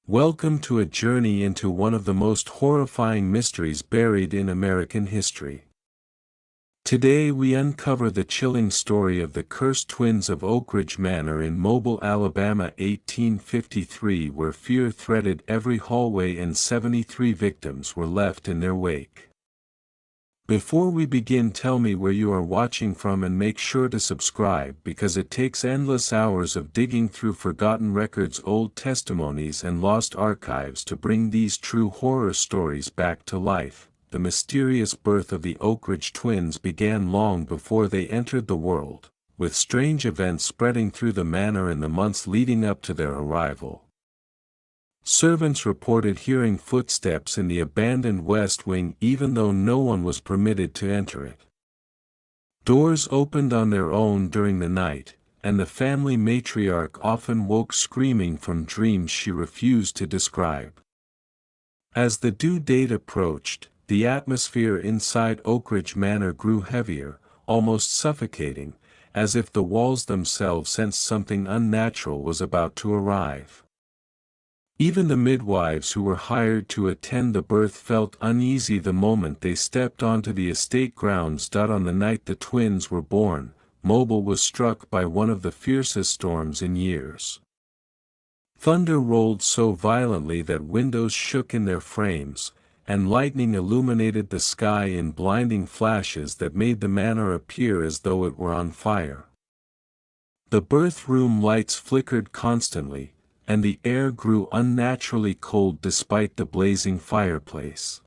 Welcome to a journey into one of the most horrifying mysteries buried in American history. Today we uncover the chilling story of the cursed twins of Oakridge Manor in Mobile, Alabama 1853, where fear threaded every hallway and 73 victims were left in their wake. Before we begin, tell me where you are watching from and make sure to subscribe, because it takes endless hours of digging through forgotten records, old testimonies and lost archives to bring these true horror stories back to life. The mysterious birth of the Oakridge Twins began long before they entered the world, with strange events spreading through the manor in the months leading up to their arrival. Servants reported hearing footsteps in the abandoned West Wing even though no one was permitted to enter it. Doors opened on their own during the night, and the family matriarch often woke screaming from dreams she refused to describe. As the due date approached, the atmosphere inside Oakridge Manor grew heavier, almost suffocating, as if the walls themselves sensed something unnatural was about to arrive. Even the midwives who were hired to attend the birth felt uneasy the moment they stepped onto the estate grounds. On the night the twins were born, Mobile was struck by one of the fiercest storms in years. Thunder rolled so violently that windows shook in their frames, and lightning illuminated the sky in blinding flashes that made the manor appear as though it were on fire. The birth room lights flickered constantly, and the air grew unnaturally cold despite the blazing fireplace.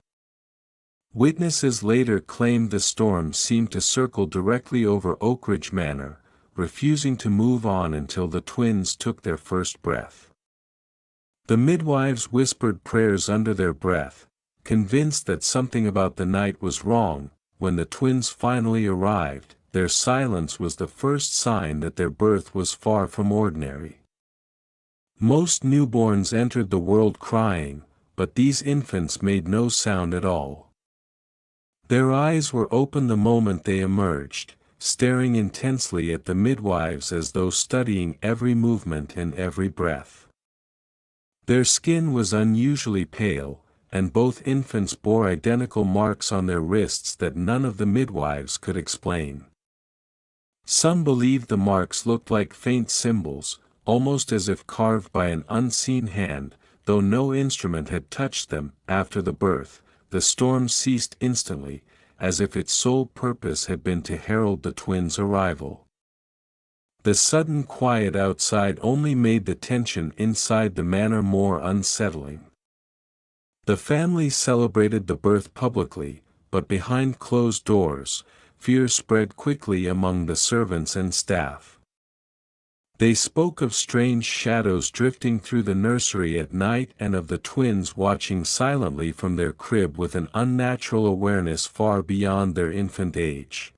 Witnesses later claimed the storm seemed to circle directly over Oakridge Manor, refusing to move on until the twins took their first breath. The midwives whispered prayers under their breath, convinced that something about the night was wrong. When the twins finally arrived, their silence was the first sign that their birth was far from ordinary. Most newborns entered the world crying, but these infants made no sound at all. Their eyes were open the moment they emerged, staring intensely at the midwives as though studying every movement and every breath. Their skin was unusually pale, and both infants bore identical marks on their wrists that none of the midwives could explain. Some believed the marks looked like faint symbols, almost as if carved by an unseen hand, though no instrument had touched them. After the birth, the storm ceased instantly, as if its sole purpose had been to herald the twins' arrival. The sudden quiet outside only made the tension inside the manor more unsettling. The family celebrated the birth publicly, but behind closed doors, fear spread quickly among the servants and staff. They spoke of strange shadows drifting through the nursery at night and of the twins watching silently from their crib with an unnatural awareness far beyond their infant age.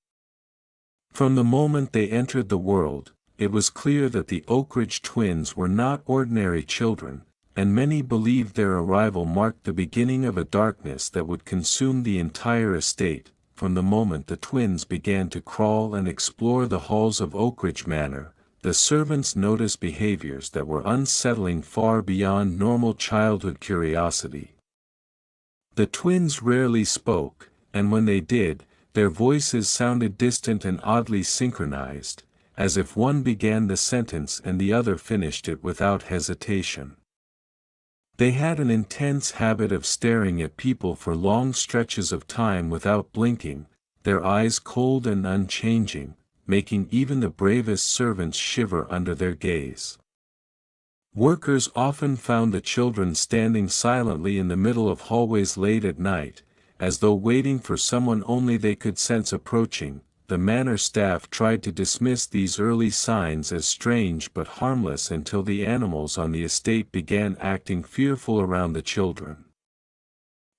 From the moment they entered the world, it was clear that the Oakridge twins were not ordinary children, and many believed their arrival marked the beginning of a darkness that would consume the entire estate. From the moment the twins began to crawl and explore the halls of Oakridge Manor, the servants noticed behaviors that were unsettling far beyond normal childhood curiosity. The twins rarely spoke, and when they did, their voices sounded distant and oddly synchronized, as if one began the sentence and the other finished it without hesitation. They had an intense habit of staring at people for long stretches of time without blinking, their eyes cold and unchanging, making even the bravest servants shiver under their gaze. Workers often found the children standing silently in the middle of hallways late at night, as though waiting for someone only they could sense approaching. The manor staff tried to dismiss these early signs as strange but harmless until the animals on the estate began acting fearful around the children.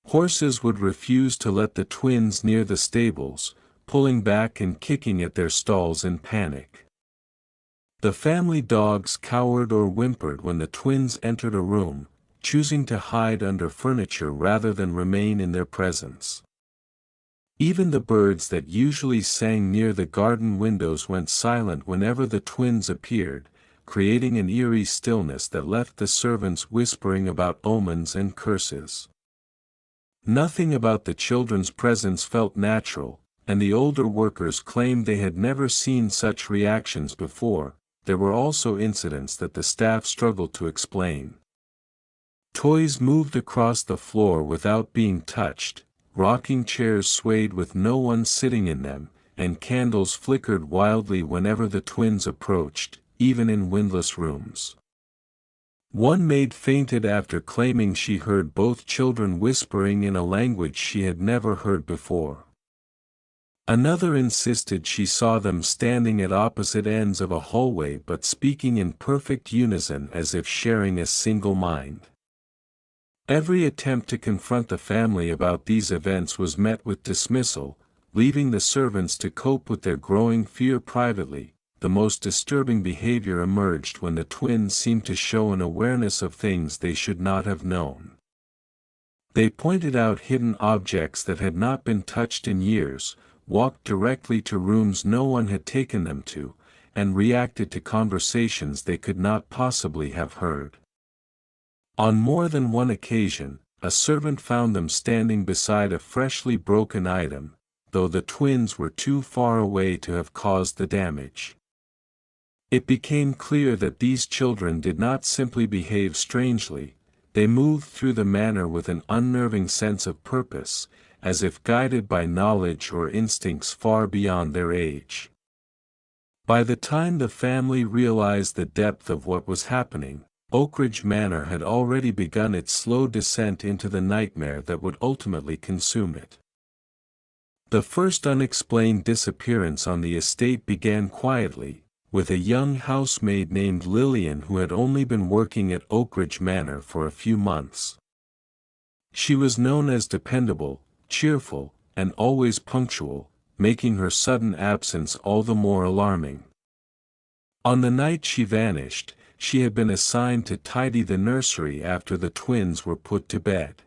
Horses would refuse to let the twins near the stables, pulling back and kicking at their stalls in panic. The family dogs cowered or whimpered when the twins entered a room, choosing to hide under furniture rather than remain in their presence. Even the birds that usually sang near the garden windows went silent whenever the twins appeared, creating an eerie stillness that left the servants whispering about omens and curses. Nothing about the children's presence felt natural, and the older workers claimed they had never seen such reactions before. There were also incidents that the staff struggled to explain. Toys moved across the floor without being touched, rocking chairs swayed with no one sitting in them, and candles flickered wildly whenever the twins approached, even in windless rooms. One maid fainted after claiming she heard both children whispering in a language she had never heard before. Another insisted she saw them standing at opposite ends of a hallway but speaking in perfect unison as if sharing a single mind. Every attempt to confront the family about these events was met with dismissal, leaving the servants to cope with their growing fear privately. The most disturbing behavior emerged when the twins seemed to show an awareness of things they should not have known. They pointed out hidden objects that had not been touched in years, walked directly to rooms no one had taken them to, and reacted to conversations they could not possibly have heard. On more than one occasion, a servant found them standing beside a freshly broken item, though the twins were too far away to have caused the damage. It became clear that these children did not simply behave strangely, they moved through the manor with an unnerving sense of purpose, as if guided by knowledge or instincts far beyond their age. By the time the family realized the depth of what was happening, Oakridge Manor had already begun its slow descent into the nightmare that would ultimately consume it. The first unexplained disappearance on the estate began quietly, with a young housemaid named Lillian who had only been working at Oakridge Manor for a few months. She was known as dependable, cheerful, and always punctual, making her sudden absence all the more alarming. On the night she vanished, she had been assigned to tidy the nursery after the twins were put to bed.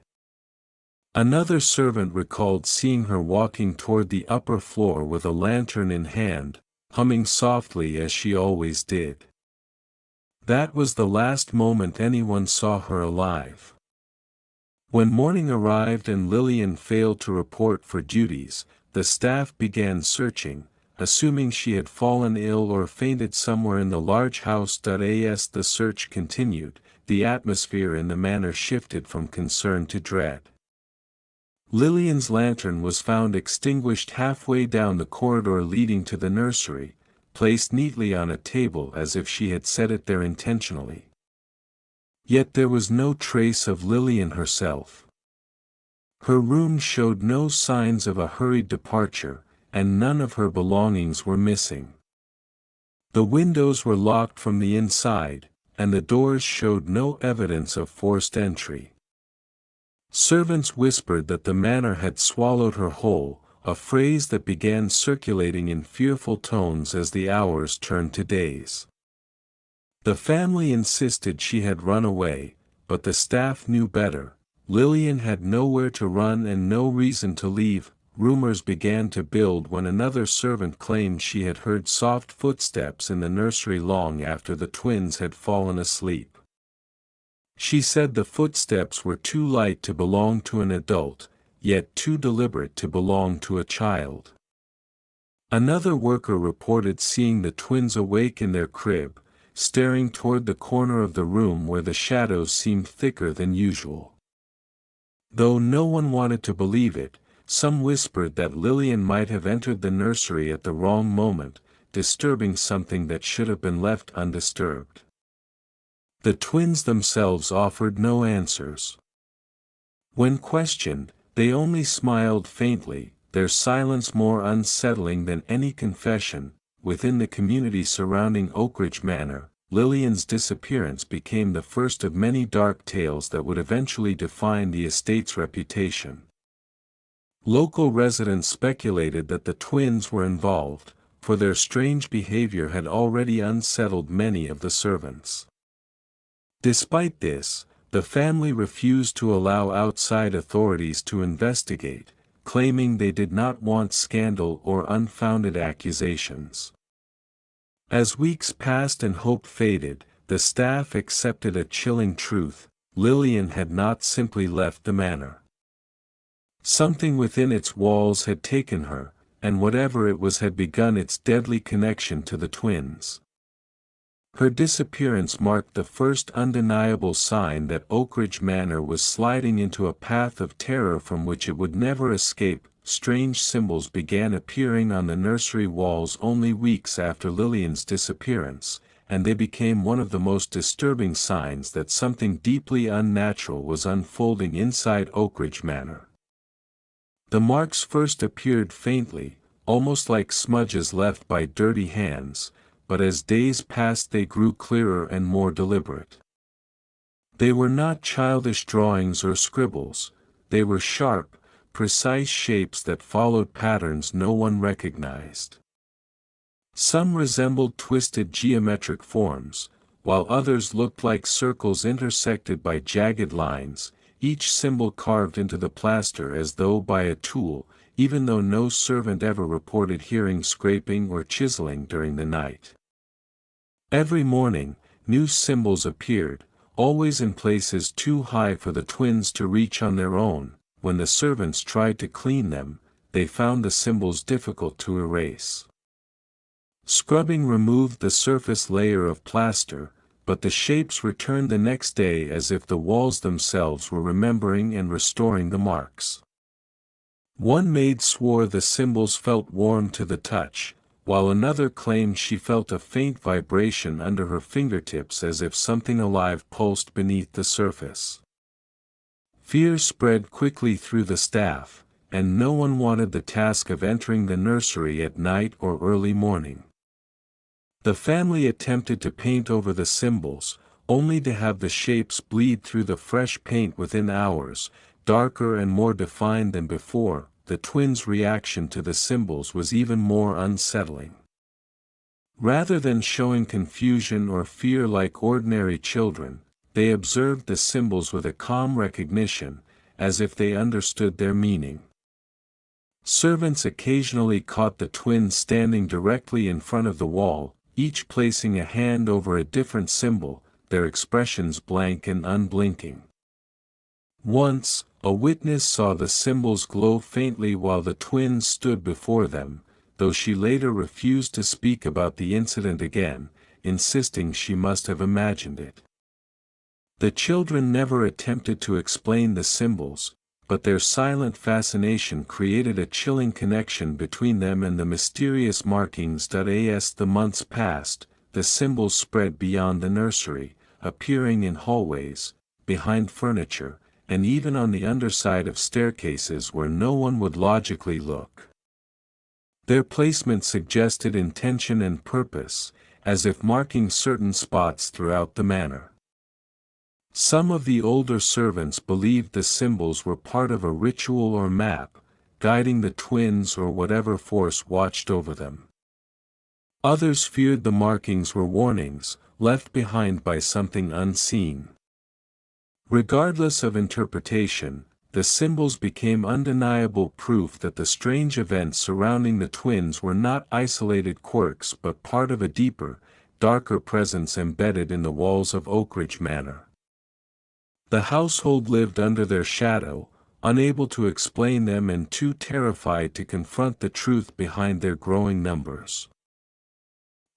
Another servant recalled seeing her walking toward the upper floor with a lantern in hand, humming softly as she always did. That was the last moment anyone saw her alive. When morning arrived and Lillian failed to report for duties, the staff began searching, assuming she had fallen ill or fainted somewhere in the large house. As the search continued, the atmosphere in the manor shifted from concern to dread. Lillian's lantern was found extinguished halfway down the corridor leading to the nursery, placed neatly on a table as if she had set it there intentionally. Yet there was no trace of Lillian herself. Her room showed no signs of a hurried departure, and none of her belongings were missing. The windows were locked from the inside, and the doors showed no evidence of forced entry. Servants whispered that the manor had swallowed her whole, a phrase that began circulating in fearful tones as the hours turned to days. The family insisted she had run away, but the staff knew better. Lillian had nowhere to run and no reason to leave. Rumors began to build when another servant claimed she had heard soft footsteps in the nursery long after the twins had fallen asleep. She said the footsteps were too light to belong to an adult, yet too deliberate to belong to a child. Another worker reported seeing the twins awake in their crib, staring toward the corner of the room where the shadows seemed thicker than usual. Though no one wanted to believe it, some whispered that Lillian might have entered the nursery at the wrong moment, disturbing something that should have been left undisturbed. The twins themselves offered no answers. When questioned, they only smiled faintly, their silence more unsettling than any confession. Within the community surrounding Oakridge Manor, Lillian's disappearance became the first of many dark tales that would eventually define the estate's reputation. Local residents speculated that the twins were involved, for their strange behavior had already unsettled many of the servants. Despite this, the family refused to allow outside authorities to investigate, claiming they did not want scandal or unfounded accusations. As weeks passed and hope faded, the staff accepted a chilling truth: Lillian had not simply left the manor. Something within its walls had taken her, and whatever it was had begun its deadly connection to the twins. Her disappearance marked the first undeniable sign that Oakridge Manor was sliding into a path of terror from which it would never escape. Strange symbols began appearing on the nursery walls only weeks after Lillian's disappearance, and they became one of the most disturbing signs that something deeply unnatural was unfolding inside Oakridge Manor. The marks first appeared faintly, almost like smudges left by dirty hands, but as days passed they grew clearer and more deliberate. They were not childish drawings or scribbles; they were sharp, precise shapes that followed patterns no one recognized. Some resembled twisted geometric forms, while others looked like circles intersected by jagged lines, each symbol carved into the plaster as though by a tool, even though no servant ever reported hearing scraping or chiseling during the night. Every morning, new symbols appeared, always in places too high for the twins to reach on their own. When the servants tried to clean them, they found the symbols difficult to erase. Scrubbing removed the surface layer of plaster, but the shapes returned the next day as if the walls themselves were remembering and restoring the marks. One maid swore the symbols felt warm to the touch, while another claimed she felt a faint vibration under her fingertips as if something alive pulsed beneath the surface. Fear spread quickly through the staff, and no one wanted the task of entering the nursery at night or early morning. The family attempted to paint over the symbols, only to have the shapes bleed through the fresh paint within hours, darker and more defined than before. The twins' reaction to the symbols was even more unsettling. Rather than showing confusion or fear like ordinary children, they observed the symbols with a calm recognition, as if they understood their meaning. Servants occasionally caught the twins standing directly in front of the wall, each placing a hand over a different symbol, their expressions blank and unblinking. Once, a witness saw the symbols glow faintly while the twins stood before them, though she later refused to speak about the incident again, insisting she must have imagined it. The children never attempted to explain the symbols, but their silent fascination created a chilling connection between them and the mysterious markings. As the months passed, the symbols spread beyond the nursery, appearing in hallways, behind furniture, and even on the underside of staircases where no one would logically look. Their placement suggested intention and purpose, as if marking certain spots throughout the manor. Some of the older servants believed the symbols were part of a ritual or map, guiding the twins or whatever force watched over them. Others feared the markings were warnings, left behind by something unseen. Regardless of interpretation, the symbols became undeniable proof that the strange events surrounding the twins were not isolated quirks but part of a deeper, darker presence embedded in the walls of Oakridge Manor. The household lived under their shadow, unable to explain them and too terrified to confront the truth behind their growing numbers.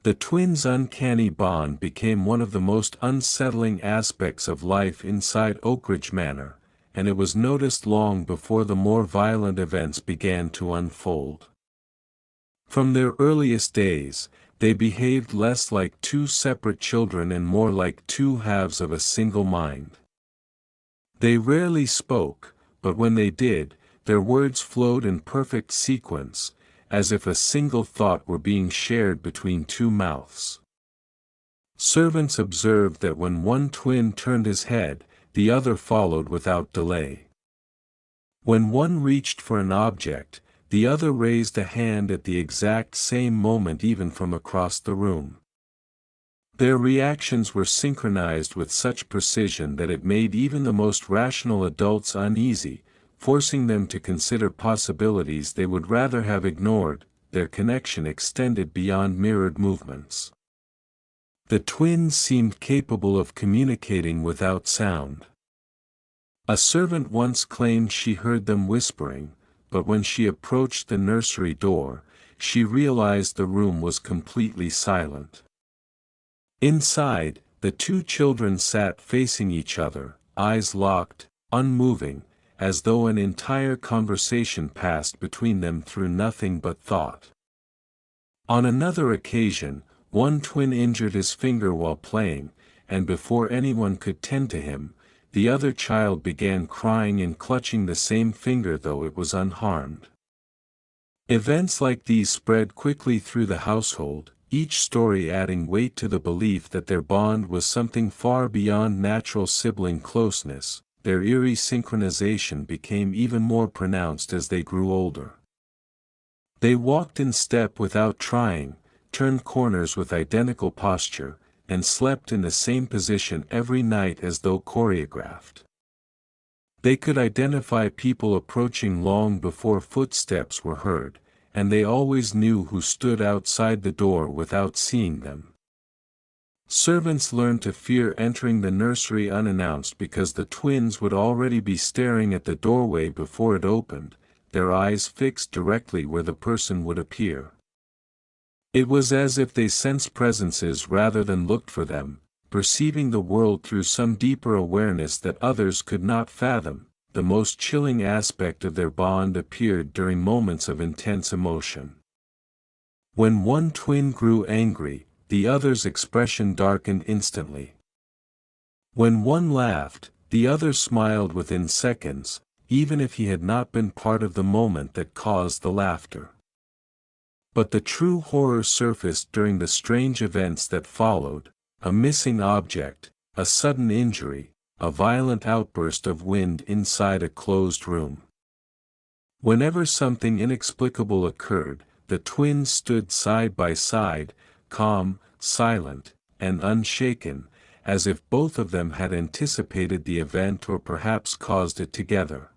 The twins' uncanny bond became one of the most unsettling aspects of life inside Oakridge Manor, and it was noticed long before the more violent events began to unfold. From their earliest days, they behaved less like two separate children and more like two halves of a single mind. They rarely spoke, but when they did, their words flowed in perfect sequence, as if a single thought were being shared between two mouths. Servants observed that when one twin turned his head, the other followed without delay. When one reached for an object, the other raised a hand at the exact same moment even from across the room. Their reactions were synchronized with such precision that it made even the most rational adults uneasy, forcing them to consider possibilities they would rather have ignored. Their connection extended beyond mirrored movements. The twins seemed capable of communicating without sound. A servant once claimed she heard them whispering, but when she approached the nursery door, she realized the room was completely silent. Inside, the two children sat facing each other, eyes locked, unmoving, as though an entire conversation passed between them through nothing but thought. On another occasion, one twin injured his finger while playing, and before anyone could tend to him, the other child began crying and clutching the same finger though it was unharmed. Events like these spread quickly through the household, each story adding weight to the belief that their bond was something far beyond natural sibling closeness. Their eerie synchronization became even more pronounced as they grew older. They walked in step without trying, turned corners with identical posture, and slept in the same position every night as though choreographed. They could identify people approaching long before footsteps were heard, and they always knew who stood outside the door without seeing them. Servants learned to fear entering the nursery unannounced because the twins would already be staring at the doorway before it opened, their eyes fixed directly where the person would appear. It was as if they sensed presences rather than looked for them, perceiving the world through some deeper awareness that others could not fathom. The most chilling aspect of their bond appeared during moments of intense emotion. When one twin grew angry, the other's expression darkened instantly. When one laughed, the other smiled within seconds, even if he had not been part of the moment that caused the laughter. But the true horror surfaced during the strange events that followed: a missing object, a sudden injury, a violent outburst of wind inside a closed room. Whenever something inexplicable occurred, the twins stood side by side, calm, silent, and unshaken, as if both of them had anticipated the event or perhaps caused it together.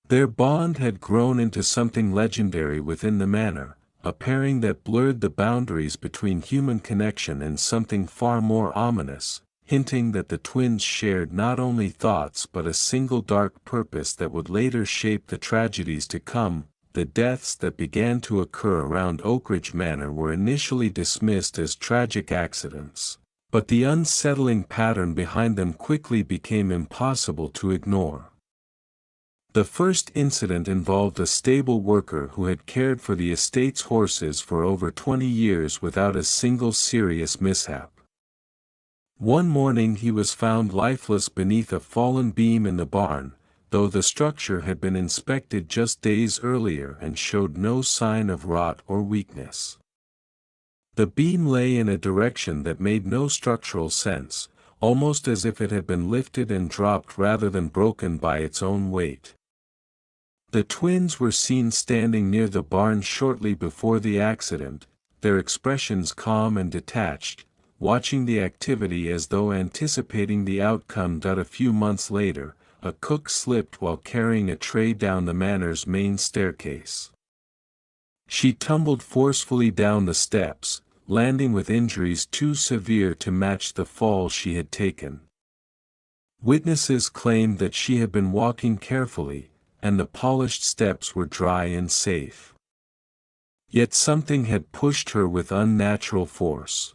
Their bond had grown into something legendary within the manor, a pairing that blurred the boundaries between human connection and something far more ominous, hinting that the twins shared not only thoughts but a single dark purpose that would later shape the tragedies to come. The deaths that began to occur around Oakridge Manor were initially dismissed as tragic accidents, but the unsettling pattern behind them quickly became impossible to ignore. The first incident involved a stable worker who had cared for the estate's horses for over 20 years without a single serious mishap. One morning he was found lifeless beneath a fallen beam in the barn, though the structure had been inspected just days earlier and showed no sign of rot or weakness. The beam lay in a direction that made no structural sense, almost as if it had been lifted and dropped rather than broken by its own weight. The twins were seen standing near the barn shortly before the accident, their expressions calm and detached, watching the activity as though anticipating the outcome. A few months later, a cook slipped while carrying a tray down the manor's main staircase. She tumbled forcefully down the steps, landing with injuries too severe to match the fall she had taken. Witnesses claimed that she had been walking carefully, and the polished steps were dry and safe. Yet something had pushed her with unnatural force.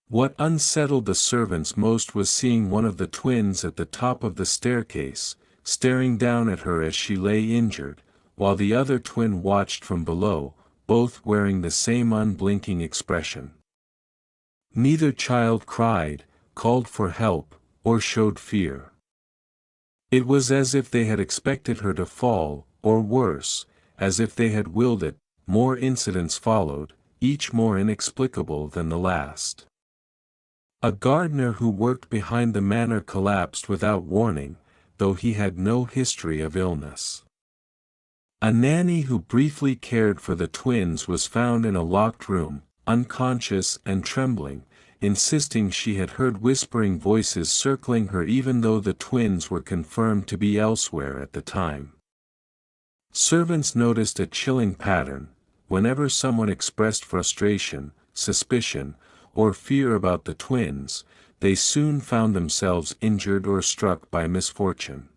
What unsettled the servants most was seeing one of the twins at the top of the staircase, staring down at her as she lay injured, while the other twin watched from below, both wearing the same unblinking expression. Neither child cried, called for help, or showed fear. It was as if they had expected her to fall, or worse, as if they had willed it. More incidents followed, each more inexplicable than the last. A gardener who worked behind the manor collapsed without warning, though he had no history of illness. A nanny who briefly cared for the twins was found in a locked room, unconscious and trembling, insisting she had heard whispering voices circling her even though the twins were confirmed to be elsewhere at the time. Servants noticed a chilling pattern: whenever someone expressed frustration, suspicion, or fear about the twins, they soon found themselves injured or struck by misfortune.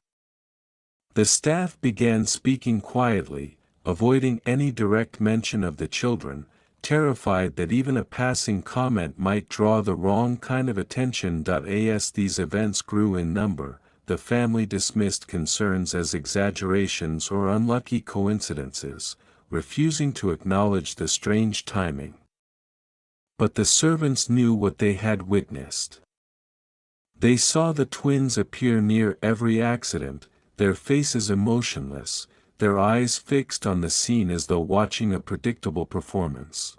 The staff began speaking quietly, avoiding any direct mention of the children, terrified that even a passing comment might draw the wrong kind of attention. As these events grew in number, the family dismissed concerns as exaggerations or unlucky coincidences, refusing to acknowledge the strange timing. But the servants knew what they had witnessed. They saw the twins appear near every accident, their faces emotionless, their eyes fixed on the scene as though watching a predictable performance.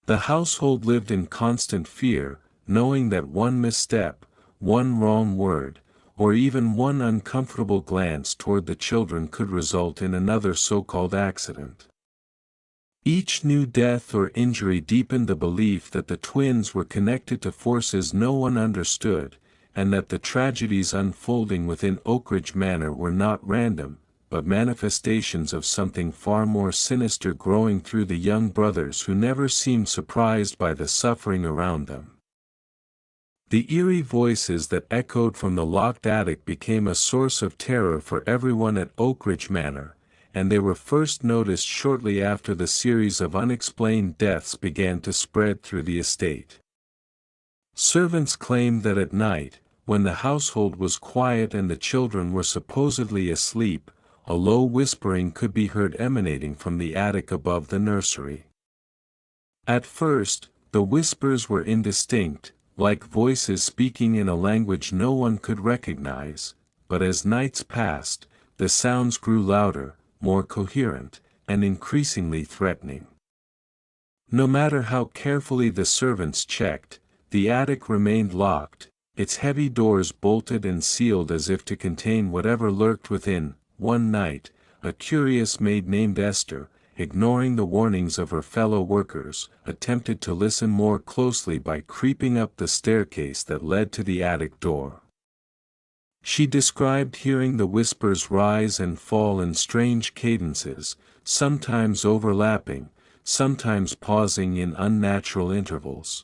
The household lived in constant fear, knowing that one misstep, one wrong word, or even one uncomfortable glance toward the children could result in another so-called accident. Each new death or injury deepened the belief that the twins were connected to forces no one understood, and that the tragedies unfolding within Oakridge Manor were not random, but manifestations of something far more sinister growing through the young brothers who never seemed surprised by the suffering around them. The eerie voices that echoed from the locked attic became a source of terror for everyone at Oakridge Manor, and they were first noticed shortly after the series of unexplained deaths began to spread through the estate. Servants claimed that at night, when the household was quiet and the children were supposedly asleep, a low whispering could be heard emanating from the attic above the nursery. At first, the whispers were indistinct, like voices speaking in a language no one could recognize, but as nights passed, the sounds grew louder, more coherent, and increasingly threatening. No matter how carefully the servants checked, the attic remained locked, its heavy doors bolted and sealed as if to contain whatever lurked within. One night, a curious maid named Esther, ignoring the warnings of her fellow workers, attempted to listen more closely by creeping up the staircase that led to the attic door. She described hearing the whispers rise and fall in strange cadences, sometimes overlapping, sometimes pausing in unnatural intervals.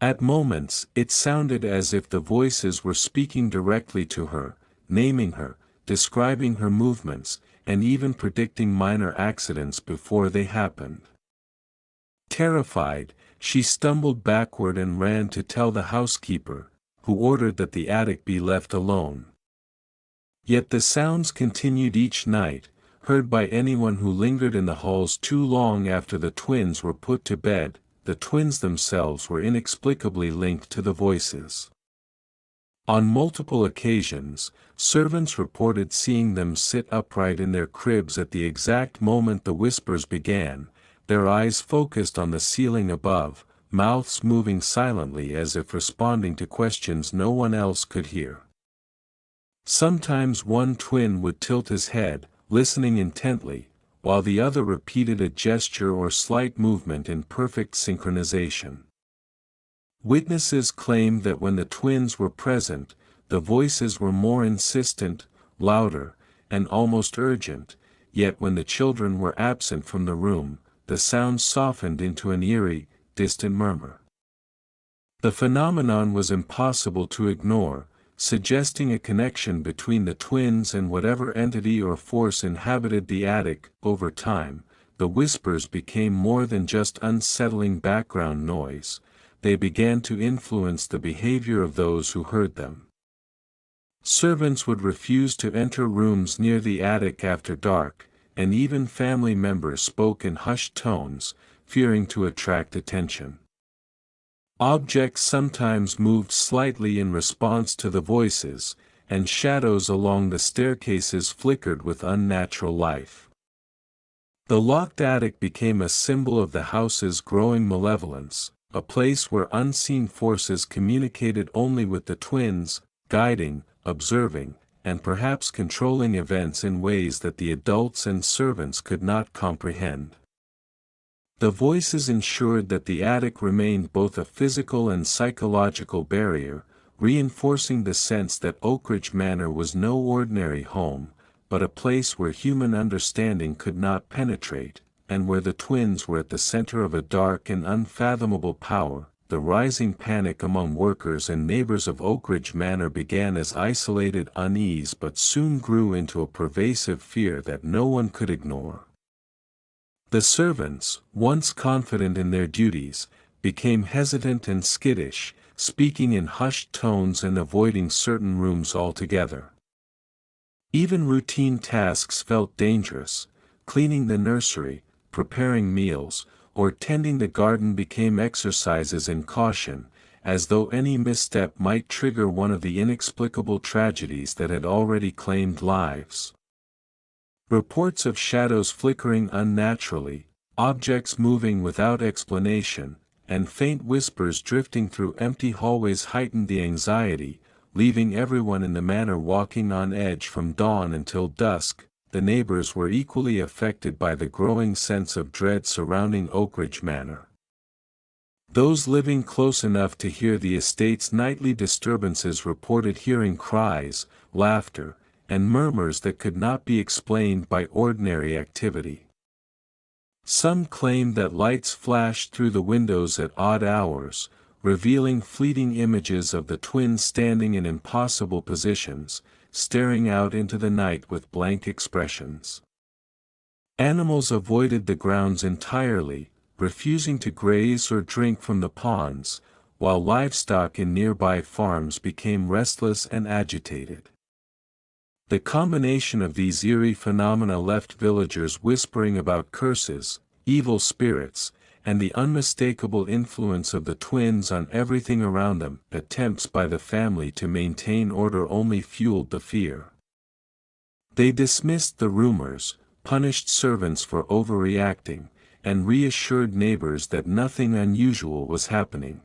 At moments, it sounded as if the voices were speaking directly to her, naming her, describing her movements, and even predicting minor accidents before they happened. Terrified, she stumbled backward and ran to tell the housekeeper, who ordered that the attic be left alone. Yet the sounds continued each night, heard by anyone who lingered in the halls too long after the twins were put to bed. The twins themselves were inexplicably linked to the voices. On multiple occasions, servants reported seeing them sit upright in their cribs at the exact moment the whispers began, their eyes focused on the ceiling above, mouths moving silently as if responding to questions no one else could hear. Sometimes one twin would tilt his head, listening intently, while the other repeated a gesture or slight movement in perfect synchronization. Witnesses claimed that when the twins were present, the voices were more insistent, louder, and almost urgent, yet when the children were absent from the room, the sound softened into an eerie, distant murmur. The phenomenon was impossible to ignore, suggesting a connection between the twins and whatever entity or force inhabited the attic. Over time, the whispers became more than just unsettling background noise, they began to influence the behavior of those who heard them. Servants would refuse to enter rooms near the attic after dark, and even family members spoke in hushed tones, fearing to attract attention. Objects sometimes moved slightly in response to the voices, and shadows along the staircases flickered with unnatural life. The locked attic became a symbol of the house's growing malevolence, a place where unseen forces communicated only with the twins, guiding, observing, and perhaps controlling events in ways that the adults and servants could not comprehend. The voices ensured that the attic remained both a physical and psychological barrier, reinforcing the sense that Oakridge Manor was no ordinary home, but a place where human understanding could not penetrate. and where the twins were at the center of a dark and unfathomable power. The rising panic among workers and neighbors of Oakridge Manor began as isolated unease but soon grew into a pervasive fear that no one could ignore. The servants, once confident in their duties, became hesitant and skittish, speaking in hushed tones and avoiding certain rooms altogether. Even routine tasks felt dangerous. Cleaning the nursery, preparing meals, or tending the garden became exercises in caution, as though any misstep might trigger one of the inexplicable tragedies that had already claimed lives. Reports of shadows flickering unnaturally, objects moving without explanation, and faint whispers drifting through empty hallways heightened the anxiety, leaving everyone in the manor walking on edge from dawn until dusk. The neighbors were equally affected by the growing sense of dread surrounding Oakridge Manor. Those living close enough to hear the estate's nightly disturbances reported hearing cries, laughter, and murmurs that could not be explained by ordinary activity. Some claimed that lights flashed through the windows at odd hours, revealing fleeting images of the twins standing in impossible positions, staring out into the night with blank expressions. Animals avoided the grounds entirely, refusing to graze or drink from the ponds, while livestock in nearby farms became restless and agitated. The combination of these eerie phenomena left villagers whispering about curses, evil spirits, and the unmistakable influence of the twins on everything around them. Attempts by the family to maintain order only fueled the fear. They dismissed the rumors, punished servants for overreacting, and reassured neighbors that nothing unusual was happening.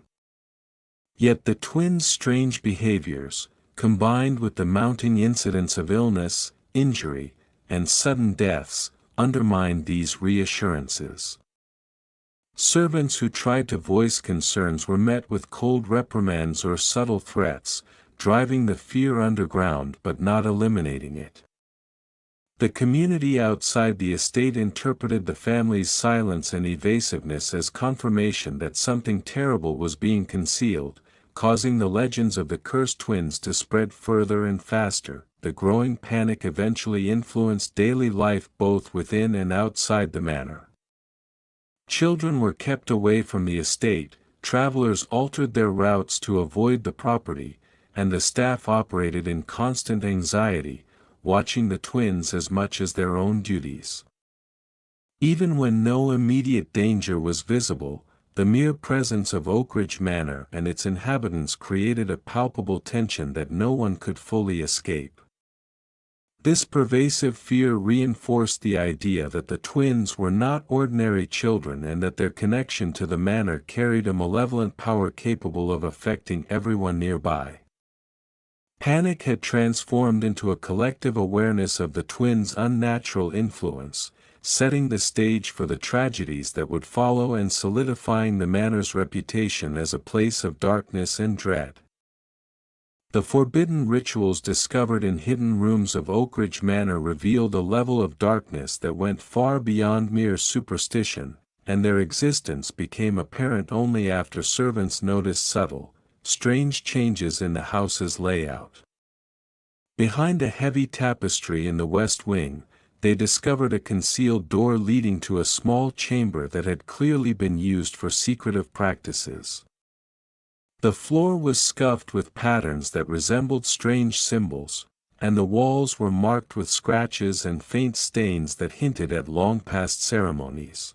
Yet the twins' strange behaviors, combined with the mounting incidents of illness, injury, and sudden deaths, undermined these reassurances. Servants who tried to voice concerns were met with cold reprimands or subtle threats, driving the fear underground but not eliminating it. The community outside the estate interpreted the family's silence and evasiveness as confirmation that something terrible was being concealed, causing the legends of the cursed twins to spread further and faster. The growing panic eventually influenced daily life both within and outside the manor. Children were kept away from the estate, travelers altered their routes to avoid the property, and the staff operated in constant anxiety, watching the twins as much as their own duties. Even when no immediate danger was visible, the mere presence of Oakridge Manor and its inhabitants created a palpable tension that no one could fully escape. This pervasive fear reinforced the idea that the twins were not ordinary children and that their connection to the manor carried a malevolent power capable of affecting everyone nearby. Panic had transformed into a collective awareness of the twins' unnatural influence, setting the stage for the tragedies that would follow and solidifying the manor's reputation as a place of darkness and dread. The forbidden rituals discovered in hidden rooms of Oakridge Manor revealed a level of darkness that went far beyond mere superstition, and their existence became apparent only after servants noticed subtle, strange changes in the house's layout. Behind a heavy tapestry in the west wing, they discovered a concealed door leading to a small chamber that had clearly been used for secretive practices. The floor was scuffed with patterns that resembled strange symbols, and the walls were marked with scratches and faint stains that hinted at long-past ceremonies.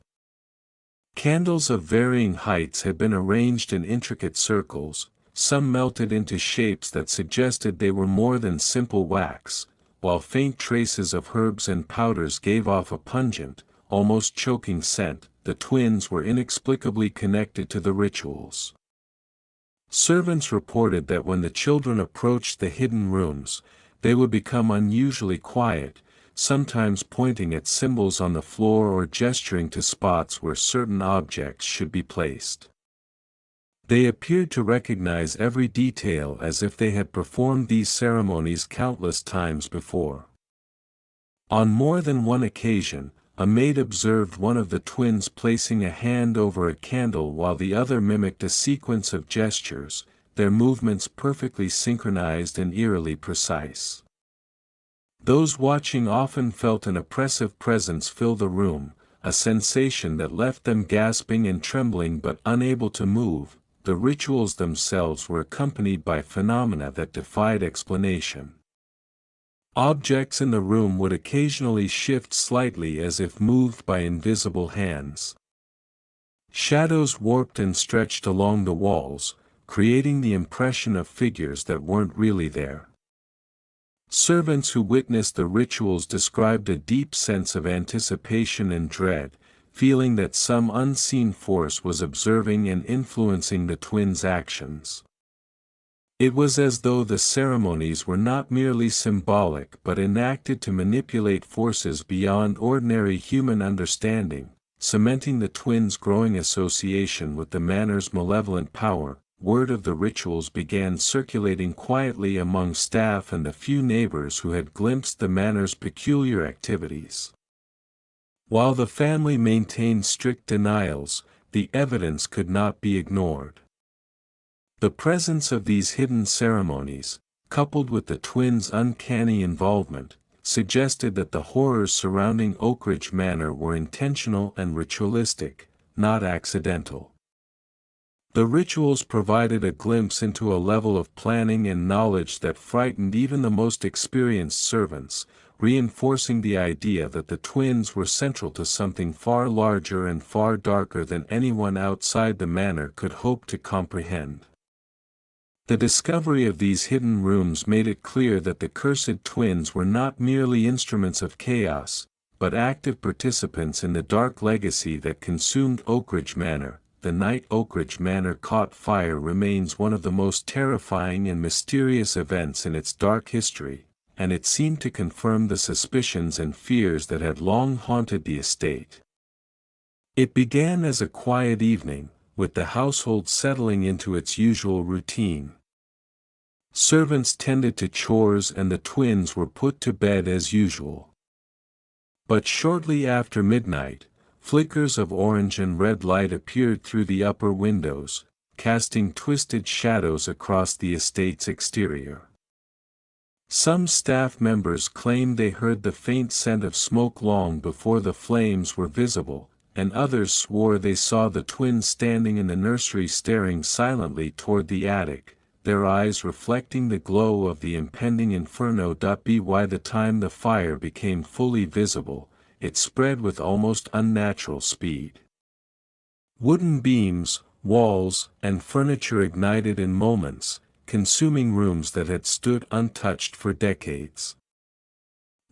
Candles of varying heights had been arranged in intricate circles, some melted into shapes that suggested they were more than simple wax, while faint traces of herbs and powders gave off a pungent, almost choking scent. The twins were inexplicably connected to the rituals. Servants reported that when the children approached the hidden rooms, they would become unusually quiet, sometimes pointing at symbols on the floor or gesturing to spots where certain objects should be placed. They appeared to recognize every detail as if they had performed these ceremonies countless times before. On more than one occasion, a maid observed one of the twins placing a hand over a candle while the other mimicked a sequence of gestures, their movements perfectly synchronized and eerily precise. Those watching often felt an oppressive presence fill the room, a sensation that left them gasping and trembling but unable to move. The rituals themselves were accompanied by phenomena that defied explanation. Objects in the room would occasionally shift slightly as if moved by invisible hands. Shadows warped and stretched along the walls, creating the impression of figures that weren't really there. Servants who witnessed the rituals described a deep sense of anticipation and dread, feeling that some unseen force was observing and influencing the twins' actions. It was as though the ceremonies were not merely symbolic but enacted to manipulate forces beyond ordinary human understanding, cementing the twins' growing association with the manor's malevolent power. Word of the rituals began circulating quietly among staff and the few neighbors who had glimpsed the manor's peculiar activities. While the family maintained strict denials, the evidence could not be ignored. The presence of these hidden ceremonies, coupled with the twins' uncanny involvement, suggested that the horrors surrounding Oakridge Manor were intentional and ritualistic, not accidental. The rituals provided a glimpse into a level of planning and knowledge that frightened even the most experienced servants, reinforcing the idea that the twins were central to something far larger and far darker than anyone outside the manor could hope to comprehend. The discovery of these hidden rooms made it clear that the cursed twins were not merely instruments of chaos, but active participants in the dark legacy that consumed Oakridge Manor. The night Oakridge Manor caught fire remains one of the most terrifying and mysterious events in its dark history, and it seemed to confirm the suspicions and fears that had long haunted the estate. It began as a quiet evening, with the household settling into its usual routine. Servants tended to chores and the twins were put to bed as usual. But shortly after midnight, flickers of orange and red light appeared through the upper windows, casting twisted shadows across the estate's exterior. Some staff members claimed they heard the faint scent of smoke long before the flames were visible, and others swore they saw the twins standing in the nursery staring silently toward the attic, their eyes reflecting the glow of the impending inferno. By the time the fire became fully visible, it spread with almost unnatural speed. Wooden beams, walls, and furniture ignited in moments, consuming rooms that had stood untouched for decades.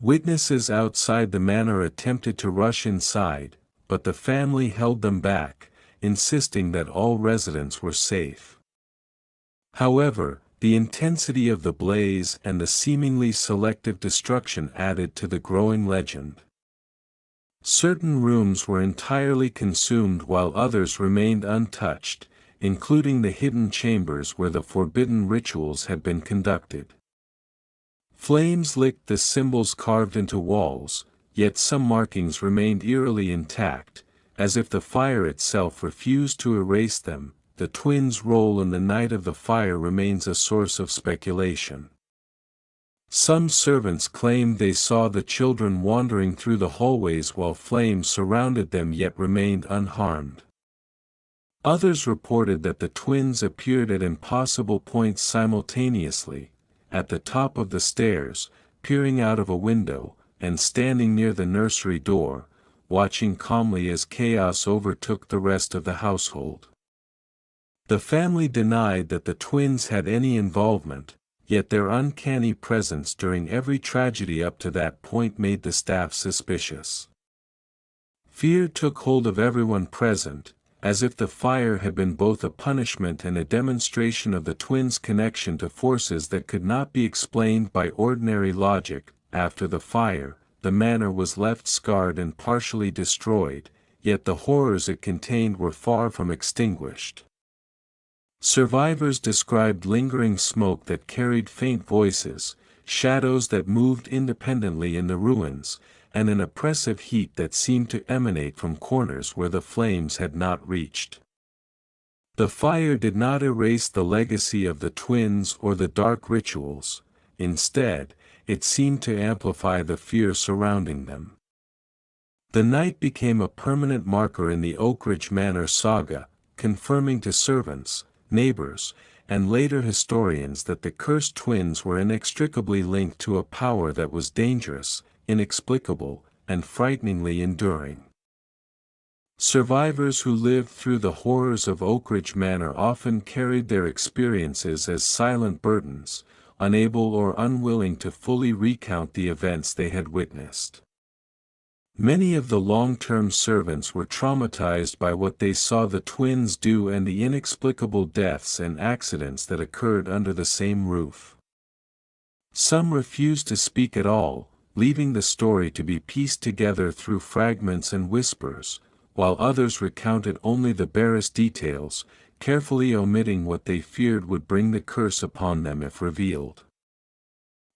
Witnesses outside the manor attempted to rush inside, but the family held them back, insisting that all residents were safe. However, the intensity of the blaze and the seemingly selective destruction added to the growing legend. Certain rooms were entirely consumed while others remained untouched, including the hidden chambers where the forbidden rituals had been conducted. Flames licked the symbols carved into walls, yet some markings remained eerily intact, as if the fire itself refused to erase them. The twins' role in the night of the fire remains a source of speculation. Some servants claimed they saw the children wandering through the hallways while flames surrounded them yet remained unharmed. Others reported that the twins appeared at impossible points simultaneously, at the top of the stairs, peering out of a window, and standing near the nursery door, watching calmly as chaos overtook the rest of the household. The family denied that the twins had any involvement, yet their uncanny presence during every tragedy up to that point made the staff suspicious. Fear took hold of everyone present, as if the fire had been both a punishment and a demonstration of the twins' connection to forces that could not be explained by ordinary logic. After the fire, the manor was left scarred and partially destroyed, yet the horrors it contained were far from extinguished. Survivors described lingering smoke that carried faint voices, shadows that moved independently in the ruins, and an oppressive heat that seemed to emanate from corners where the flames had not reached. The fire did not erase the legacy of the twins or the dark rituals. Instead, it seemed to amplify the fear surrounding them. The night became a permanent marker in the Oakridge Manor saga, confirming to servants, neighbors, and later historians that the cursed twins were inextricably linked to a power that was dangerous, inexplicable, and frighteningly enduring. Survivors who lived through the horrors of Oakridge Manor often carried their experiences as silent burdens, unable or unwilling to fully recount the events they had witnessed. Many of the long-term servants were traumatized by what they saw the twins do and the inexplicable deaths and accidents that occurred under the same roof. Some refused to speak at all, leaving the story to be pieced together through fragments and whispers, while others recounted only the barest details, carefully omitting what they feared would bring the curse upon them if revealed.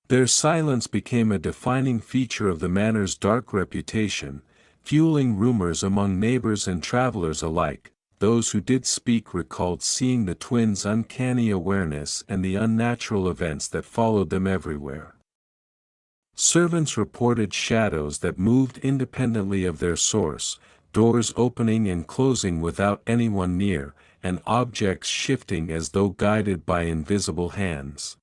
Their silence became a defining feature of the manor's dark reputation, fueling rumors among neighbors and travelers alike. Those who did speak recalled seeing the twins' uncanny awareness and the unnatural events that followed them everywhere. Servants reported shadows that moved independently of their source, doors opening and closing without anyone near, and objects shifting as though guided by invisible hands.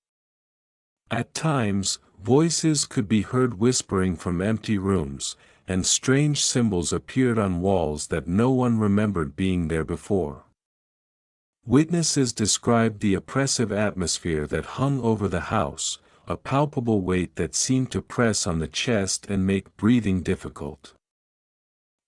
At times, voices could be heard whispering from empty rooms, and strange symbols appeared on walls that no one remembered being there before. Witnesses described the oppressive atmosphere that hung over the house, a palpable weight that seemed to press on the chest and make breathing difficult.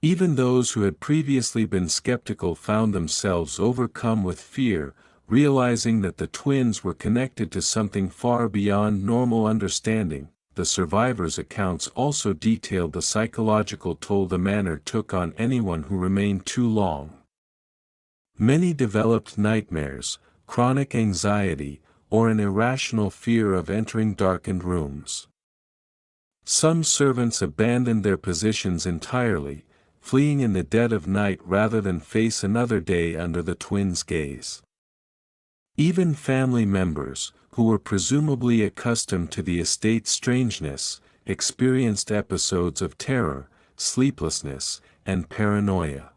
Even those who had previously been skeptical found themselves overcome with fear, realizing that the twins were connected to something far beyond normal understanding. The survivors' accounts also detailed the psychological toll the manor took on anyone who remained too long. Many developed nightmares, chronic anxiety, or an irrational fear of entering darkened rooms. Some servants abandoned their positions entirely, fleeing in the dead of night rather than face another day under the twins' gaze. Even family members, who were presumably accustomed to the estate's strangeness, experienced episodes of terror, sleeplessness, and paranoia.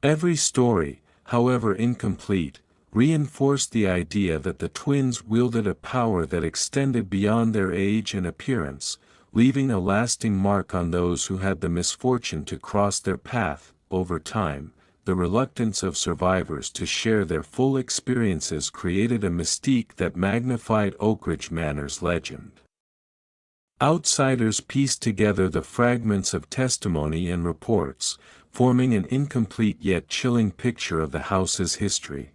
Every story, however incomplete, reinforced the idea that the twins wielded a power that extended beyond their age and appearance, leaving a lasting mark on those who had the misfortune to cross their path. Over time, the reluctance of survivors to share their full experiences created a mystique that magnified Oakridge Manor's legend. Outsiders pieced together the fragments of testimony and reports, forming an incomplete yet chilling picture of the house's history.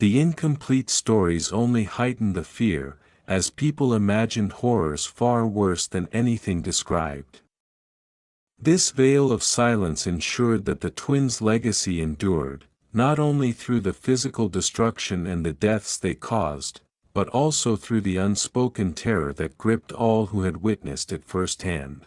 The incomplete stories only heightened the fear, as people imagined horrors far worse than anything described. This veil of silence ensured that the twins' legacy endured, not only through the physical destruction and the deaths they caused, but also through the unspoken terror that gripped all who had witnessed it firsthand.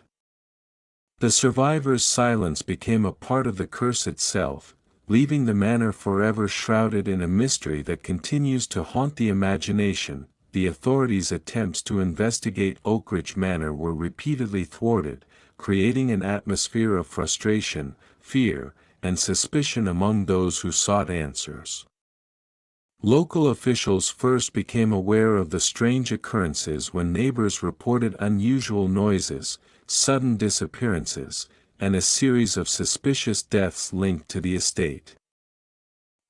The survivors' silence became a part of the curse itself, leaving the manor forever shrouded in a mystery that continues to haunt the imagination. The authorities' attempts to investigate Oakridge Manor were repeatedly thwarted, creating an atmosphere of frustration, fear, and suspicion among those who sought answers. Local officials first became aware of the strange occurrences when neighbors reported unusual noises, sudden disappearances, and a series of suspicious deaths linked to the estate.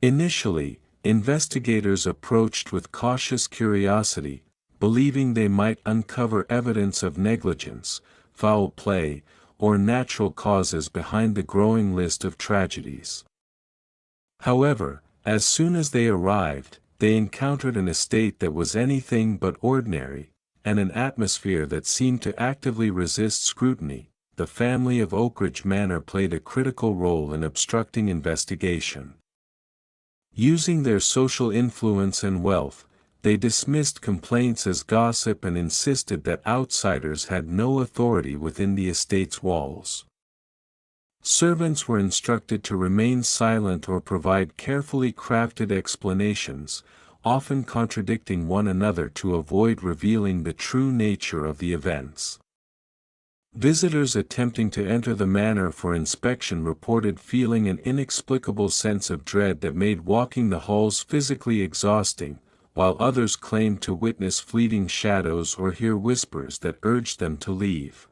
Initially, investigators approached with cautious curiosity, believing they might uncover evidence of negligence, foul play, or natural causes behind the growing list of tragedies. However, as soon as they arrived, they encountered an estate that was anything but ordinary, and an atmosphere that seemed to actively resist scrutiny. The family of Oakridge Manor played a critical role in obstructing investigation. Using their social influence and wealth, They dismissed complaints as gossip and insisted that outsiders had no authority within the estate's walls. Servants were instructed to remain silent or provide carefully crafted explanations, often contradicting one another to avoid revealing the true nature of the events. Visitors attempting to enter the manor for inspection reported feeling an inexplicable sense of dread that made walking the halls physically exhausting, while others claimed to witness fleeting shadows or hear whispers that urged them to leave.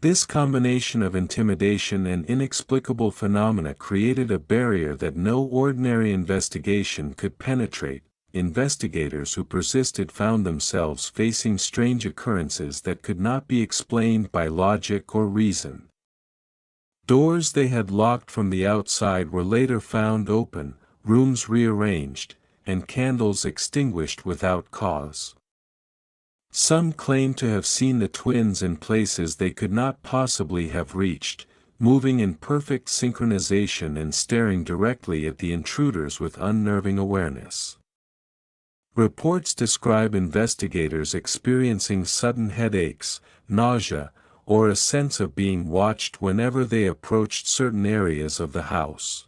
This combination of intimidation and inexplicable phenomena created a barrier that no ordinary investigation could penetrate. Investigators who persisted found themselves facing strange occurrences that could not be explained by logic or reason. Doors they had locked from the outside were later found open, rooms rearranged, and candles extinguished without cause. Some claimed to have seen the twins in places they could not possibly have reached, moving in perfect synchronization and staring directly at the intruders with unnerving awareness. Reports describe investigators experiencing sudden headaches, nausea, or a sense of being watched whenever they approached certain areas of the house.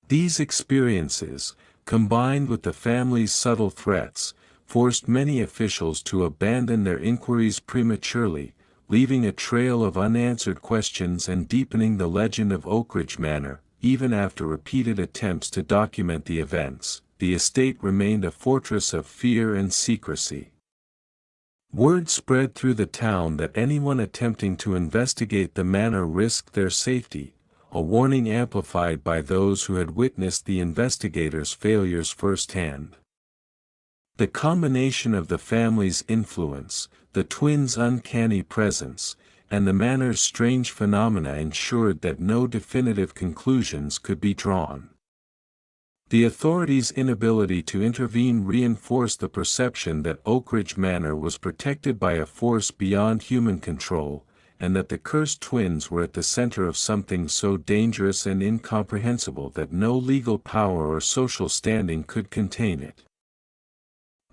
These experiences, combined with the family's subtle threats, forced many officials to abandon their inquiries prematurely, leaving a trail of unanswered questions and deepening the legend of Oakridge Manor. Even after repeated attempts to document the events, the estate remained a fortress of fear and secrecy. Word spread through the town that anyone attempting to investigate the manor risked their safety, a warning amplified by those who had witnessed the investigators' failures firsthand. The combination of the family's influence, the twins' uncanny presence, and the manor's strange phenomena ensured that no definitive conclusions could be drawn. The authorities' inability to intervene reinforced the perception that Oakridge Manor was protected by a force beyond human control, and that the cursed twins were at the center of something so dangerous and incomprehensible that no legal power or social standing could contain it.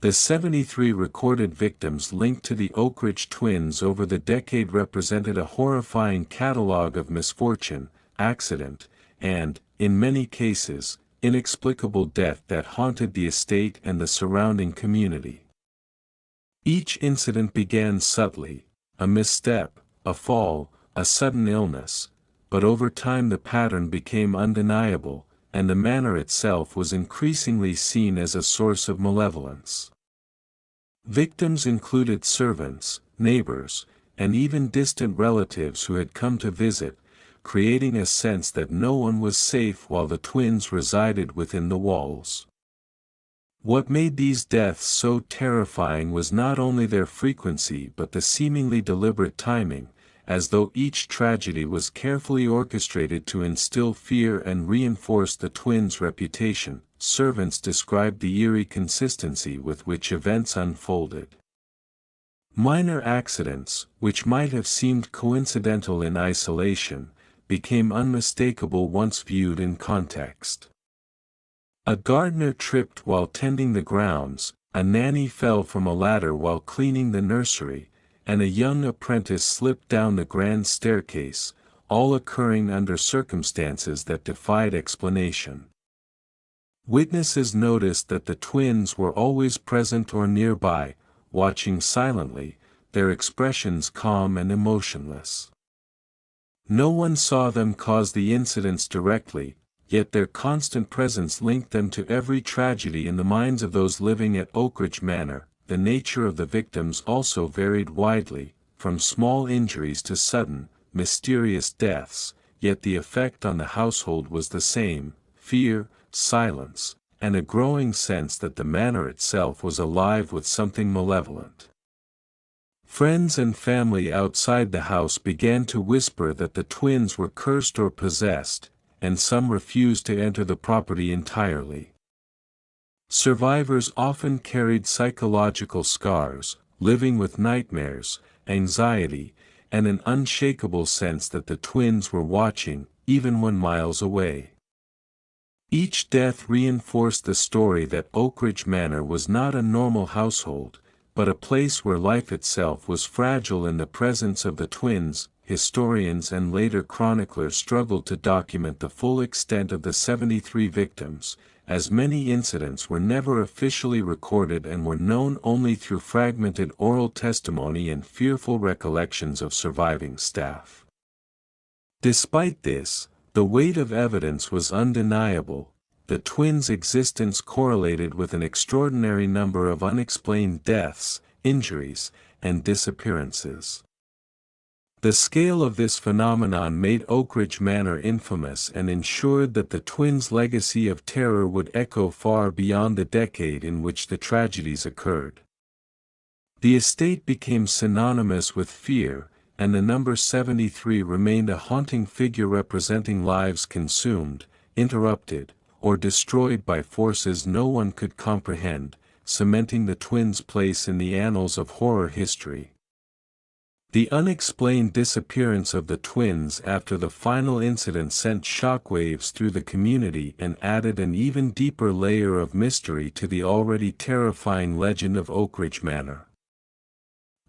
The 73 recorded victims linked to the Oakridge Twins over the decade represented a horrifying catalog of misfortune, accident, and, in many cases, inexplicable death that haunted the estate and the surrounding community. Each incident began subtly, a misstep, a fall, a sudden illness, but over time the pattern became undeniable, and the manor itself was increasingly seen as a source of malevolence. Victims included servants, neighbors, and even distant relatives who had come to visit, creating a sense that no one was safe while the twins resided within the walls. What made these deaths so terrifying was not only their frequency but the seemingly deliberate timing, as though each tragedy was carefully orchestrated to instill fear and reinforce the twins' reputation. Servants described the eerie consistency with which events unfolded. Minor accidents, which might have seemed coincidental in isolation, became unmistakable once viewed in context. A gardener tripped while tending the grounds, a nanny fell from a ladder while cleaning the nursery, and a young apprentice slipped down the grand staircase, all occurring under circumstances that defied explanation. Witnesses noticed that the twins were always present or nearby, watching silently, their expressions calm and emotionless. No one saw them cause the incidents directly, yet their constant presence linked them to every tragedy in the minds of those living at Oakridge Manor. The nature of the victims also varied widely, from small injuries to sudden, mysterious deaths, yet the effect on the household was the same: fear, silence, and a growing sense that the manor itself was alive with something malevolent. Friends and family outside the house began to whisper that the twins were cursed or possessed, and some refused to enter the property entirely. Survivors often carried psychological scars, living with nightmares, anxiety, and an unshakable sense that the twins were watching, even when miles away. Each death reinforced the story that Oakridge Manor was not a normal household, but a place where life itself was fragile in the presence of the twins. Historians and later chroniclers struggled to document the full extent of the 73 victims, as many incidents were never officially recorded and were known only through fragmented oral testimony and fearful recollections of surviving staff. Despite this, the weight of evidence was undeniable. The twins' existence correlated with an extraordinary number of unexplained deaths, injuries, and disappearances. The scale of this phenomenon made Oakridge Manor infamous and ensured that the twins' legacy of terror would echo far beyond the decade in which the tragedies occurred. The estate became synonymous with fear, and the number 73 remained a haunting figure representing lives consumed, interrupted, or destroyed by forces no one could comprehend, cementing the twins' place in the annals of horror history. The unexplained disappearance of the twins after the final incident sent shockwaves through the community and added an even deeper layer of mystery to the already terrifying legend of Oakridge Manor.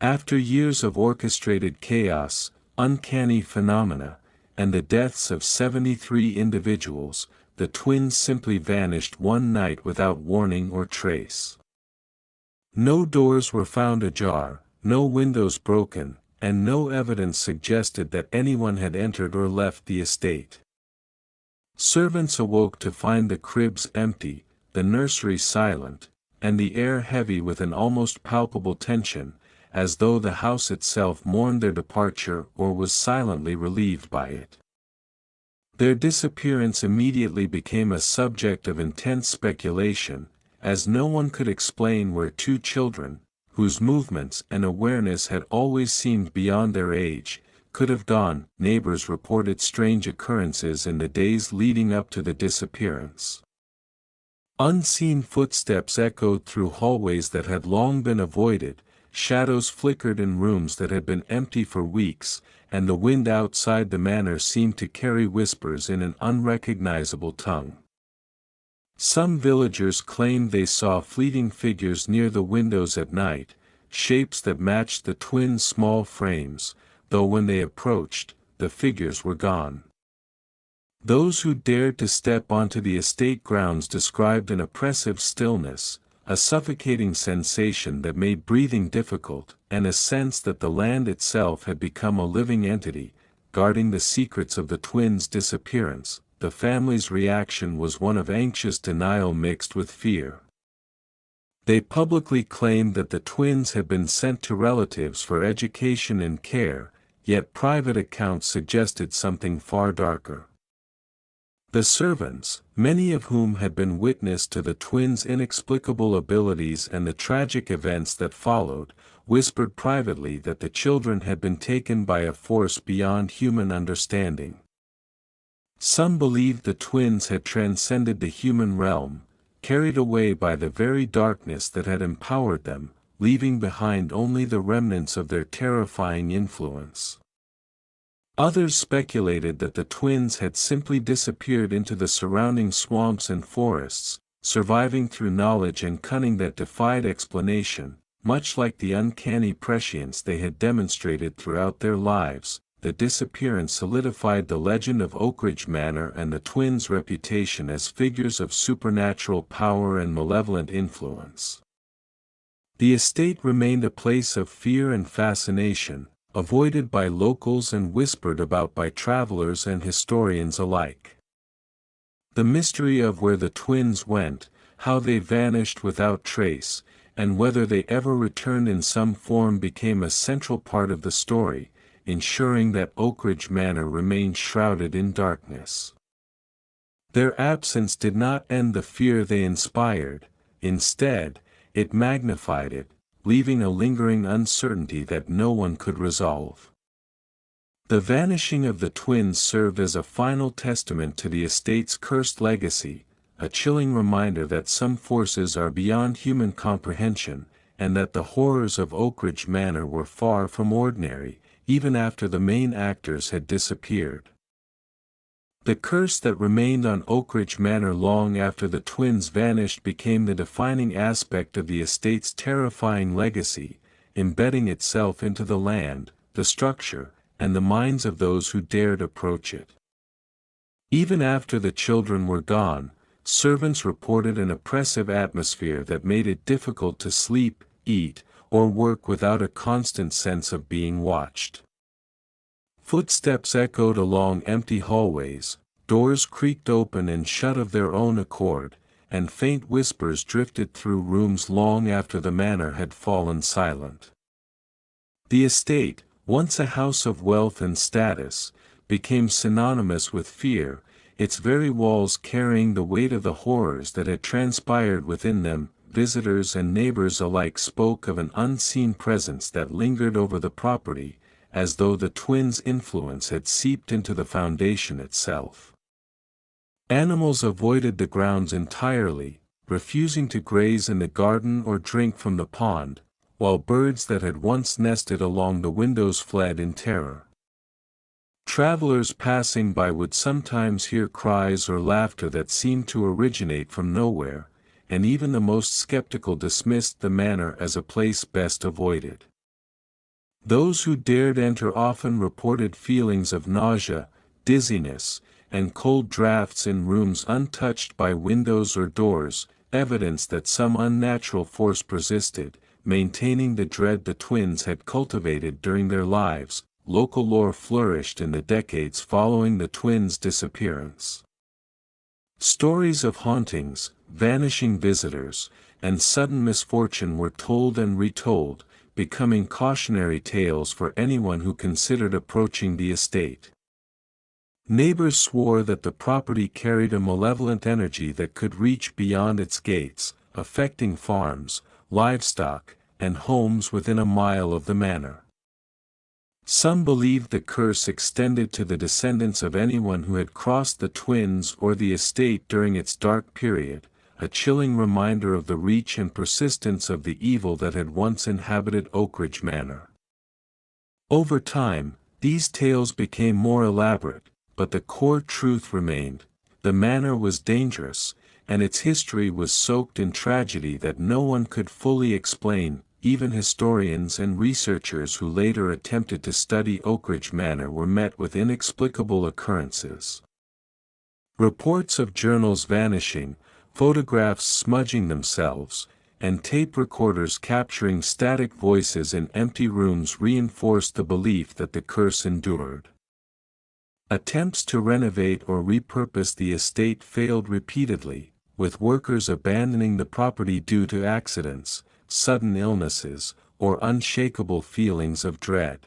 After years of orchestrated chaos, uncanny phenomena, and the deaths of 73 individuals, the twins simply vanished one night without warning or trace. No doors were found ajar, no windows broken, and no evidence suggested that anyone had entered or left the estate. Servants awoke to find the cribs empty, the nursery silent, and the air heavy with an almost palpable tension, as though the house itself mourned their departure or was silently relieved by it. Their disappearance immediately became a subject of intense speculation, as no one could explain where two children, whose movements and awareness had always seemed beyond their age, could have gone. Neighbors reported strange occurrences in the days leading up to the disappearance. Unseen footsteps echoed through hallways that had long been avoided, shadows flickered in rooms that had been empty for weeks, and the wind outside the manor seemed to carry whispers in an unrecognizable tongue. Some villagers claimed they saw fleeting figures near the windows at night, shapes that matched the twins' small frames, though when they approached, the figures were gone. Those who dared to step onto the estate grounds described an oppressive stillness, a suffocating sensation that made breathing difficult, and a sense that the land itself had become a living entity, guarding the secrets of the twins' disappearance. The family's reaction was one of anxious denial mixed with fear. They publicly claimed that the twins had been sent to relatives for education and care, yet private accounts suggested something far darker. The servants, many of whom had been witness to the twins' inexplicable abilities and the tragic events that followed, whispered privately that the children had been taken by a force beyond human understanding. Some believed the twins had transcended the human realm, carried away by the very darkness that had empowered them, leaving behind only the remnants of their terrifying influence. Others speculated that the twins had simply disappeared into the surrounding swamps and forests, surviving through knowledge and cunning that defied explanation. Much like the uncanny prescience they had demonstrated throughout their lives, the disappearance solidified the legend of Oakridge Manor and the twins' reputation as figures of supernatural power and malevolent influence. The estate remained a place of fear and fascination, avoided by locals and whispered about by travelers and historians alike. The mystery of where the twins went, how they vanished without trace, and whether they ever returned in some form became a central part of the story, ensuring that Oakridge Manor remained shrouded in darkness. Their absence did not end the fear they inspired; instead, it magnified it, leaving a lingering uncertainty that no one could resolve. The vanishing of the twins served as a final testament to the estate's cursed legacy, a chilling reminder that some forces are beyond human comprehension, and that the horrors of Oakridge Manor were far from ordinary, even after the main actors had disappeared. The curse that remained on Oakridge Manor long after the twins vanished became the defining aspect of the estate's terrifying legacy, embedding itself into the land, the structure, and the minds of those who dared approach it. Even after the children were gone, servants reported an oppressive atmosphere that made it difficult to sleep, eat, or work without a constant sense of being watched. Footsteps echoed along empty hallways, doors creaked open and shut of their own accord, and faint whispers drifted through rooms long after the manor had fallen silent. The estate, once a house of wealth and status, became synonymous with fear, its very walls carrying the weight of the horrors that had transpired within them. Visitors and neighbors alike spoke of an unseen presence that lingered over the property, as though the twins' influence had seeped into the foundation itself. Animals avoided the grounds entirely, refusing to graze in the garden or drink from the pond, while birds that had once nested along the windows fled in terror. Travelers passing by would sometimes hear cries or laughter that seemed to originate from nowhere, and even the most skeptical dismissed the manor as a place best avoided. Those who dared enter often reported feelings of nausea, dizziness, and cold drafts in rooms untouched by windows or doors, evidence that some unnatural force persisted, maintaining the dread the twins had cultivated during their lives. Local lore flourished in the decades following the twins' disappearance. Stories of hauntings, vanishing visitors, and sudden misfortune were told and retold, becoming cautionary tales for anyone who considered approaching the estate. Neighbors swore that the property carried a malevolent energy that could reach beyond its gates, affecting farms, livestock, and homes within a mile of the manor. Some believed the curse extended to the descendants of anyone who had crossed the twins or the estate during its dark period, a chilling reminder of the reach and persistence of the evil that had once inhabited Oakridge Manor. Over time, these tales became more elaborate, but the core truth remained: the manor was dangerous, and its history was soaked in tragedy that no one could fully explain. Even historians and researchers who later attempted to study Oakridge Manor were met with inexplicable occurrences. Reports of journals vanishing, photographs smudging themselves, and tape recorders capturing static voices in empty rooms reinforced the belief that the curse endured. Attempts to renovate or repurpose the estate failed repeatedly, with workers abandoning the property due to accidents, sudden illnesses, or unshakable feelings of dread.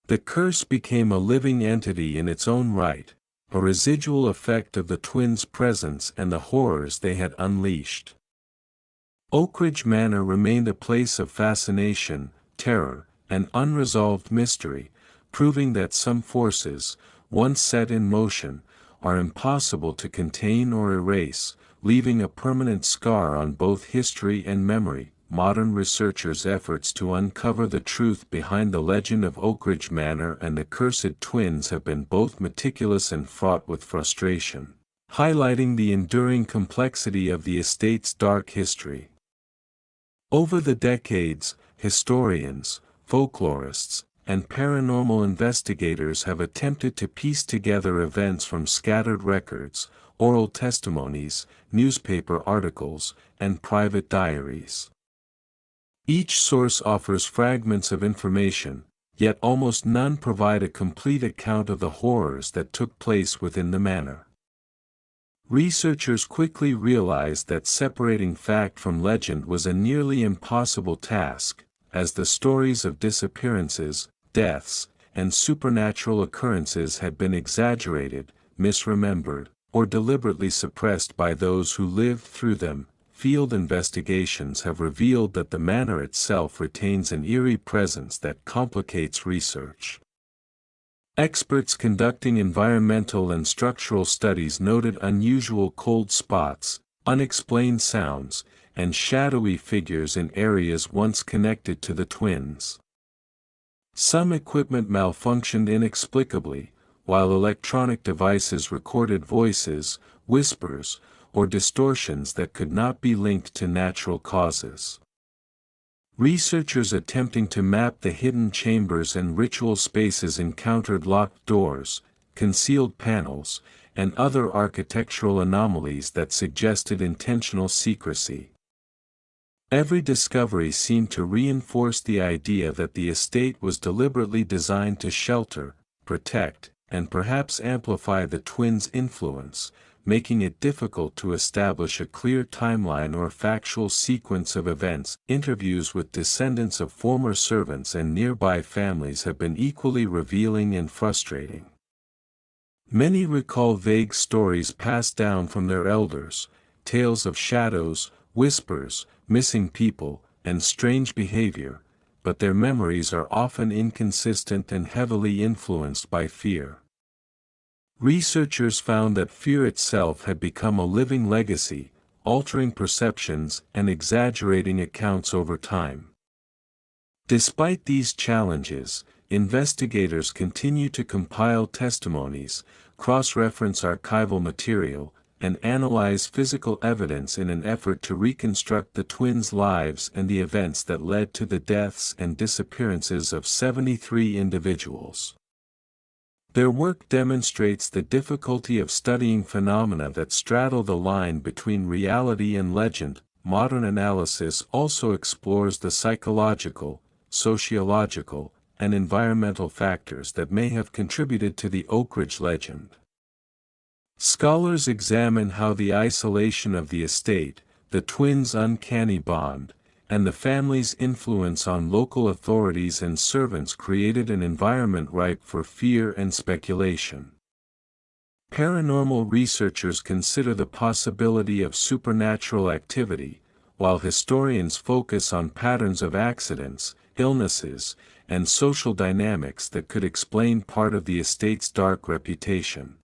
The curse became a living entity in its own right, a residual effect of the twins' presence and the horrors they had unleashed. Oakridge Manor remained a place of fascination, terror, and unresolved mystery, proving that some forces, once set in motion, are impossible to contain or erase, leaving a permanent scar on both history and memory. Modern researchers' efforts to uncover the truth behind the legend of Oakridge Manor and the cursed twins have been both meticulous and fraught with frustration, highlighting the enduring complexity of the estate's dark history. Over the decades, historians, folklorists, and paranormal investigators have attempted to piece together events from scattered records, oral testimonies, newspaper articles, and private diaries. Each source offers fragments of information, yet almost none provide a complete account of the horrors that took place within the manor. Researchers quickly realized that separating fact from legend was a nearly impossible task, as the stories of disappearances, deaths, and supernatural occurrences had been exaggerated, misremembered, or deliberately suppressed by those who lived through them. Field investigations have revealed that the manor itself retains an eerie presence that complicates research. Experts conducting environmental and structural studies noted unusual cold spots, unexplained sounds, and shadowy figures in areas once connected to the twins. Some equipment malfunctioned inexplicably, while electronic devices recorded voices, whispers, or distortions that could not be linked to natural causes. Researchers attempting to map the hidden chambers and ritual spaces encountered locked doors, concealed panels, and other architectural anomalies that suggested intentional secrecy. Every discovery seemed to reinforce the idea that the estate was deliberately designed to shelter, protect, and perhaps amplify the twins' influence, making it difficult to establish a clear timeline or factual sequence of events. Interviews with descendants of former servants and nearby families have been equally revealing and frustrating. Many recall vague stories passed down from their elders, tales of shadows, whispers, missing people, and strange behavior, but their memories are often inconsistent and heavily influenced by fear. Researchers found that fear itself had become a living legacy, altering perceptions and exaggerating accounts over time. Despite these challenges, investigators continue to compile testimonies, cross-reference archival material, and analyze physical evidence in an effort to reconstruct the twins' lives and the events that led to the deaths and disappearances of 73 individuals. Their work demonstrates the difficulty of studying phenomena that straddle the line between reality and legend. Modern analysis also explores the psychological, sociological, and environmental factors that may have contributed to the Oakridge legend. Scholars examine how the isolation of the estate, the twins' uncanny bond, and the family's influence on local authorities and servants created an environment ripe for fear and speculation. Paranormal researchers consider the possibility of supernatural activity, while historians focus on patterns of accidents, illnesses, and social dynamics that could explain part of the estate's dark reputation.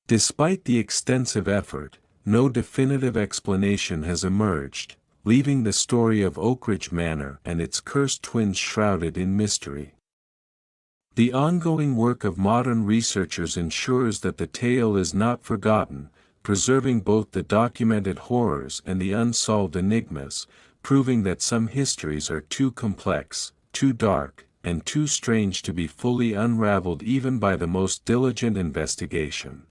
Despite the extensive effort, no definitive explanation has emerged, leaving the story of Oakridge Manor and its cursed twins shrouded in mystery. The ongoing work of modern researchers ensures that the tale is not forgotten, preserving both the documented horrors and the unsolved enigmas, proving that some histories are too complex, too dark, and too strange to be fully unraveled even by the most diligent investigation.